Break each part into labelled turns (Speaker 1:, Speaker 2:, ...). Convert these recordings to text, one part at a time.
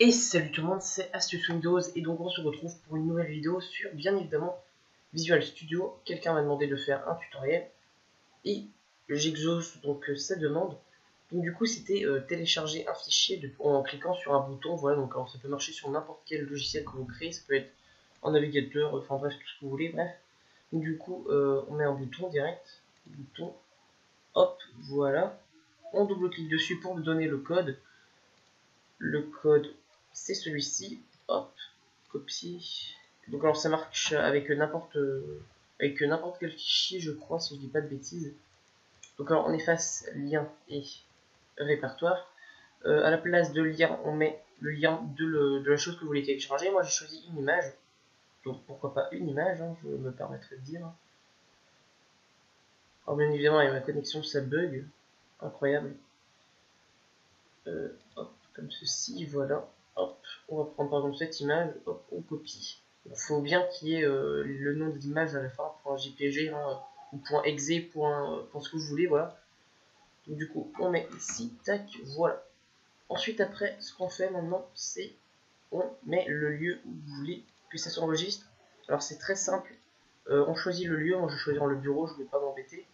Speaker 1: Et salut tout le monde, c'est Astuce Windows et donc on se retrouve pour une nouvelle vidéo sur bien évidemment Visual Studio. Quelqu'un m'a demandé de faire un tutoriel et j'exauce donc sa demande. Donc du coup c'était télécharger un fichier en cliquant sur un bouton. Voilà, donc alors, ça peut marcher sur n'importe quel logiciel que vous créez, ça peut être un navigateur, enfin bref tout ce que vous voulez, bref. Donc du coup on met un bouton direct, bouton, hop, voilà. On double-clique dessus pour nous donner le code. Le code c'est celui-ci, hop, copier. Donc alors ça marche avec n'importe quel fichier je crois, si je dis pas de bêtises. Donc alors on efface lien et répertoire. À la place de lien on met le lien de la chose que vous voulez télécharger. Moi j'ai choisi une image, donc pourquoi pas une image, hein, je me permettrai de dire. Alors bien évidemment avec ma connexion ça bug, incroyable. Hop, comme ceci, voilà. Hop, on va prendre par exemple cette image, hop, on copie. Il faut bien qu'il y ait le nom de l'image à la fin, .jpg, hein, ou .exe, ce que vous voulez, voilà. Donc du coup, on met ici, tac, voilà. Ensuite, après, ce qu'on fait maintenant, c'est on met le lieu où vous voulez que ça s'enregistre. Alors c'est très simple, on choisit le lieu, moi je vais choisir le bureau, je ne vais pas m'embêter.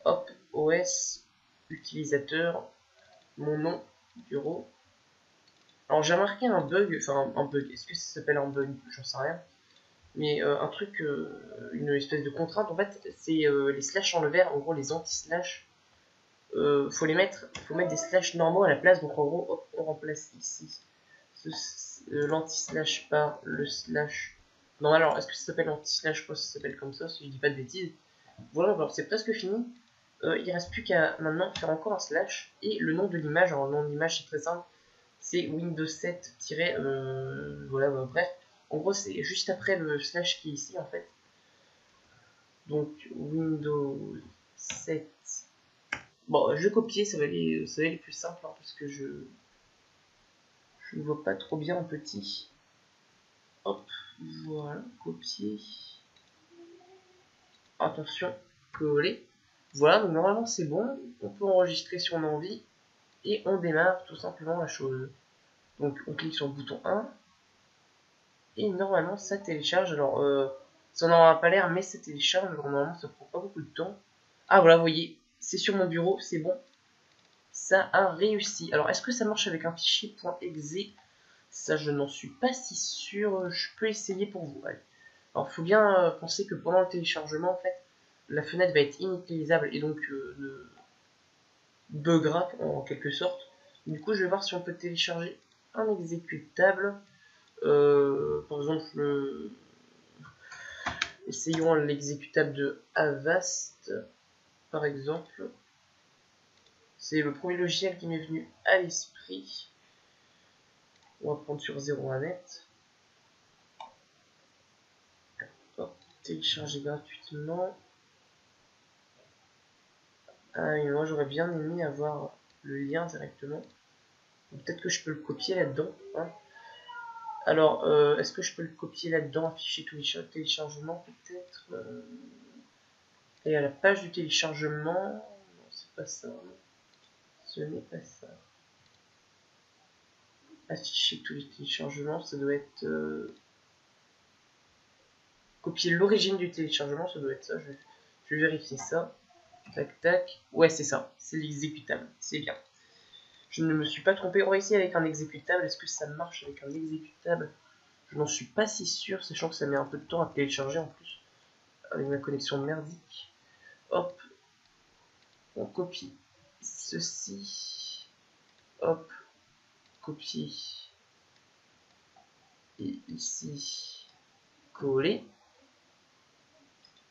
Speaker 1: Hop, OS, utilisateur, mon nom, bureau. Alors j'ai remarqué un bug, enfin un bug, est-ce que ça s'appelle un bug? J'en sais rien. Mais un truc, une espèce de contrainte, en fait, c'est les slash en vert, en gros les anti-slash. Faut mettre des slash normaux à la place, donc en gros, hop, on remplace ici l'anti-slash par le slash. Non, alors, est-ce que ça s'appelle anti-slash? Je crois que ça s'appelle comme ça, si je dis pas de bêtises. Voilà, alors c'est presque fini. Il reste plus qu'à maintenant faire encore un slash et le nom de l'image. Alors, le nom de l'image, c'est très simple. C'est Windows 7 voilà, bref, en gros c'est juste après le slash qui est ici en fait. Donc Windows 7. Bon, je vais copier, ça va aller plus simple hein, parce que je ne vois pas trop bien en petit. Hop, voilà, copier. Attention, coller. Voilà, donc normalement c'est bon, on peut enregistrer si on a envie et on démarre tout simplement la chose. Donc on clique sur le bouton 1 et normalement ça télécharge. Alors ça n'en aura pas l'air mais ça télécharge, alors normalement ça prend pas beaucoup de temps. Ah voilà, vous voyez, c'est sur mon bureau, c'est bon, ça a réussi. Alors est-ce que ça marche avec un fichier .exe? Ça je n'en suis pas si sûr, je peux essayer pour vous. Allez. Alors il faut bien penser que pendant le téléchargement en fait la fenêtre va être inutilisable et donc buggera en quelque sorte. Du coup je vais voir si on peut télécharger un exécutable. Par exemple essayons l'exécutable de Avast, par exemple. C'est le premier logiciel qui m'est venu à l'esprit. On va prendre sur 01net. Télécharger gratuitement. Ah, et moi j'aurais bien aimé avoir le lien directement. Peut-être que je peux le copier là-dedans. Hein. Alors, est-ce que je peux le copier là-dedans, afficher téléchargement peut-être et à la page du téléchargement. Non, c'est pas ça. Ce n'est pas ça. Afficher tous les téléchargements, ça doit être copier l'origine du téléchargement, ça doit être ça. Je vais vérifier ça. Tac tac. Ouais, c'est ça. C'est l'exécutable. C'est bien. Je ne me suis pas trompé. On va essayer avec un exécutable. Est-ce que ça marche avec un exécutable? Je n'en suis pas si sûr, sachant que ça met un peu de temps à télécharger en plus. Avec ma connexion merdique. Hop. On copie ceci. Hop. Copier. Et ici. Coller.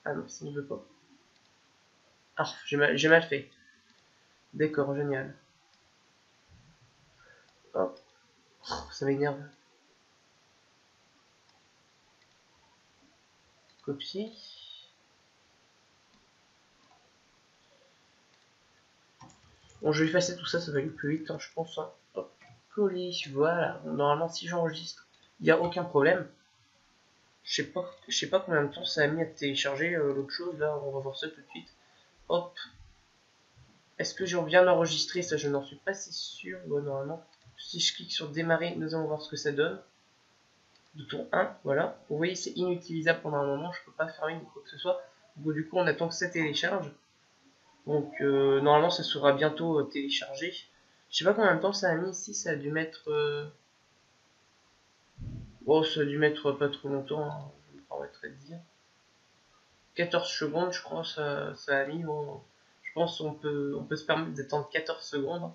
Speaker 1: Ah non, ça ne veut pas. Ah, j'ai mal fait. D'accord, génial. Hop. Ça m'énerve. Copier. Bon, je vais effacer tout ça, ça va aller plus vite, hein, je pense. Hein. Hop. Coller, voilà. Normalement, si j'enregistre, il n'y a aucun problème. Je sais pas combien de temps ça a mis à télécharger l'autre chose, là, on va voir ça tout de suite. Hop. Est-ce que je viens d'enregistrer ça? Je n'en suis pas si sûr. Ouais, normalement. Si je clique sur démarrer, nous allons voir ce que ça donne. Bouton 1, voilà. Vous voyez, c'est inutilisable pendant un moment, je ne peux pas fermer ni quoi que ce soit. Donc, du coup, on attend que ça télécharge. Donc, normalement, ça sera bientôt téléchargé. Je sais pas combien de temps ça a mis ici, ça a dû mettre... Oh, ça a dû mettre pas trop longtemps, hein, je me permettrai de dire. 14 secondes, je crois, ça a mis. Bon, je pense qu'on peut se permettre d'attendre 14 secondes.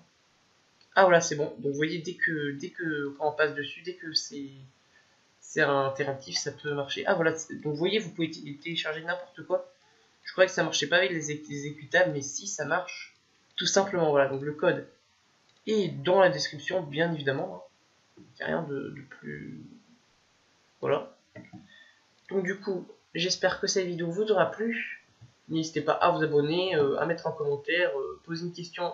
Speaker 1: Ah voilà, c'est bon. Donc vous voyez, dès que quand on passe dessus, dès que c'est interactif, ça peut marcher. Ah voilà, donc vous voyez, vous pouvez télécharger n'importe quoi. Je croyais que ça marchait pas avec les exécutables, mais si, ça marche. Tout simplement, voilà. Donc le code est dans la description, bien évidemment. Il n'y a rien de plus... Voilà. Donc du coup, j'espère que cette vidéo vous aura plu. N'hésitez pas à vous abonner, à mettre en commentaire, poser une question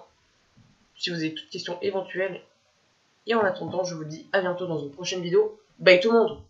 Speaker 1: si vous avez toute question éventuelle. Et en attendant, je vous dis à bientôt dans une prochaine vidéo. Bye tout le monde!